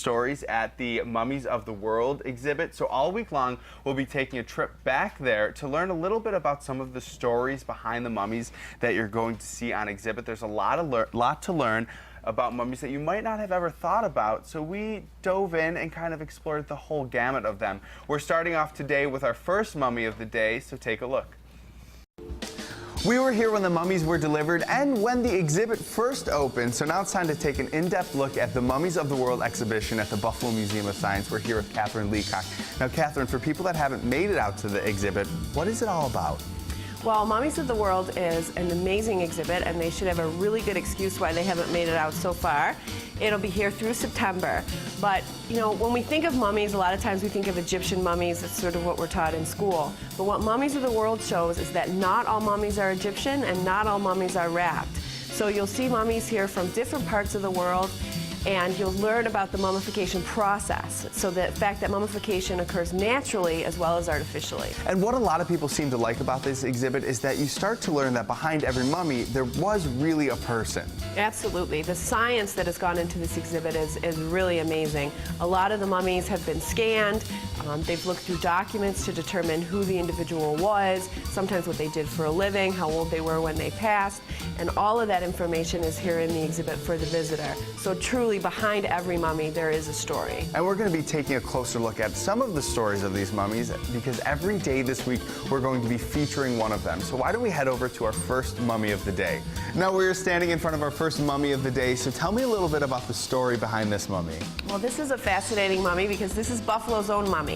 stories at the Mummies of the World exhibit. So all week long, we'll be taking a trip back there to learn a little bit about some of the stories behind the mummies that you're going to see on exhibit. There's a lot to learn about mummies that you might not have ever thought about, so we dove in and kind of explored the whole gamut of them. We're starting off today with our first mummy of the day, so take a look. We were here when the mummies were delivered and when the exhibit first opened, so now it's time to take an in-depth look at the Mummies of the World exhibition at the Buffalo Museum of Science. We're here with Catherine Leacock. Now, Catherine, for people that haven't made it out to the exhibit, what is it all about? Well, Mummies of the World is an amazing exhibit, and they should have a really good excuse why they haven't made it out so far. It'll be here through September. But, you know, when we think of mummies, a lot of times we think of Egyptian mummies. That's sort of what we're taught in school. But what Mummies of the World shows is that not all mummies are Egyptian and not all mummies are wrapped. So you'll see mummies here from different parts of the world, and you'll learn about the mummification process. So the fact that mummification occurs naturally as well as artificially. And what a lot of people seem to like about this exhibit is that you start to learn that behind every mummy, there was really a person. Absolutely. The science that has gone into this exhibit is really amazing. A lot of the mummies have been scanned. They've looked through documents to determine who the individual was, sometimes what they did for a living, how old they were when they passed, and all of that information is here in the exhibit for the visitor. So truly, behind every mummy, there is a story. And we're going to be taking a closer look at some of the stories of these mummies, because every day this week, we're going to be featuring one of them. So why don't we head over to our first mummy of the day? Now, we're standing in front of our first mummy of the day, so tell me a little bit about the story behind this mummy. Well, this is a fascinating mummy because this is Buffalo's own mummy.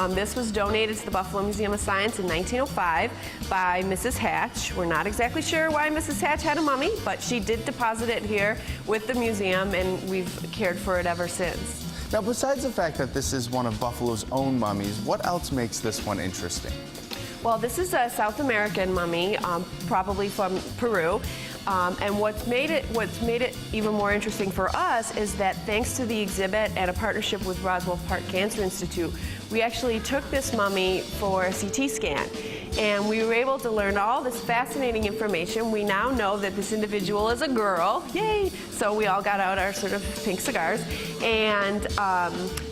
This was donated to the Buffalo Museum of Science in 1905 by Mrs. Hatch. We're not exactly sure why Mrs. Hatch had a mummy, but she did deposit it here with the museum, and we've cared for it ever since. Now, besides the fact that this is one of Buffalo's own mummies, what else makes this one interesting? Well, this is a South American mummy, probably from Peru. And what's made it even more interesting for us is that thanks to the exhibit and a partnership with Roswell Park Cancer Institute, we actually took this mummy for a CT scan. And we were able to learn all this fascinating information. We now know that this individual is a girl. Yay! So we all got out our sort of pink cigars. And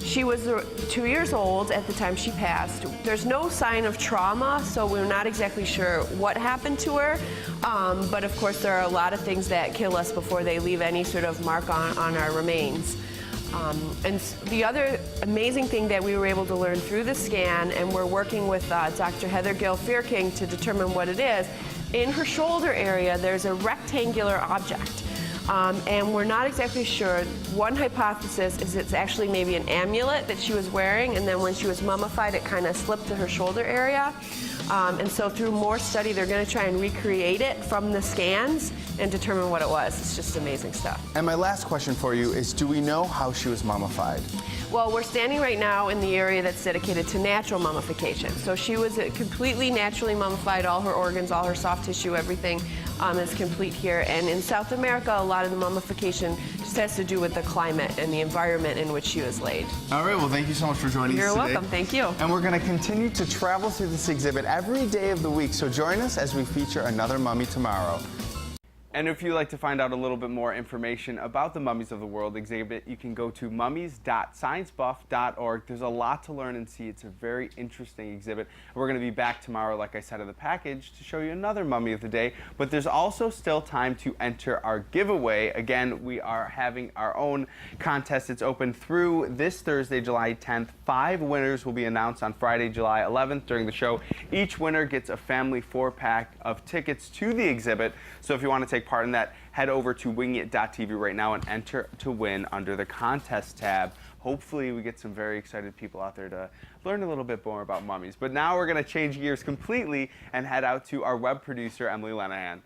she was 2 years old at the time she passed. There's no sign of trauma, so we're not exactly sure what happened to her. But of course, there are a lot of things that kill us before they leave any sort of mark on our remains. And the other amazing thing that we were able to learn through the scan, and we're working with Dr. Heather Gill-Fearking to determine what it is, in her shoulder area there's a rectangular object. And we're not exactly sure. One hypothesis is it's actually maybe an amulet that she was wearing, and then when she was mummified it kind of slipped to her shoulder area. And so through more study they're going to try and recreate it from the scans and determine what it was. It's just amazing stuff. And my last question for you is, do we know how she was mummified? Well, we're standing right now in the area that's dedicated to natural mummification. So she was completely naturally mummified. All her organs, all her soft tissue, everything is complete here. And in South America, a lot of the mummification just has to do with the climate and the environment in which she was laid. All right, well, thank you so much for joining us today. You're welcome, thank you. And we're going to continue to travel through this exhibit every day of the week, so join us as we feature another mummy tomorrow. And if you'd like to find out a little bit more information about the Mummies of the World exhibit, you can go to mummies.sciencebuff.org. There's a lot to learn and see. It's a very interesting exhibit. We're going to be back tomorrow, like I said in the package, to show you another mummy of the day. But there's also still time to enter our giveaway. Again, we are having our own contest. It's open through this Thursday, July 10th. 5 winners will be announced on Friday, July 11th during the show. Each winner gets a family 4-pack of tickets to the exhibit. So if you want to take part in that, head over to wingit.tv right now and enter to win under the contest tab. Hopefully we get some very excited people out there to learn a little bit more about mummies. But now we're going to change gears completely and head out to our web producer, Emily Lenahan.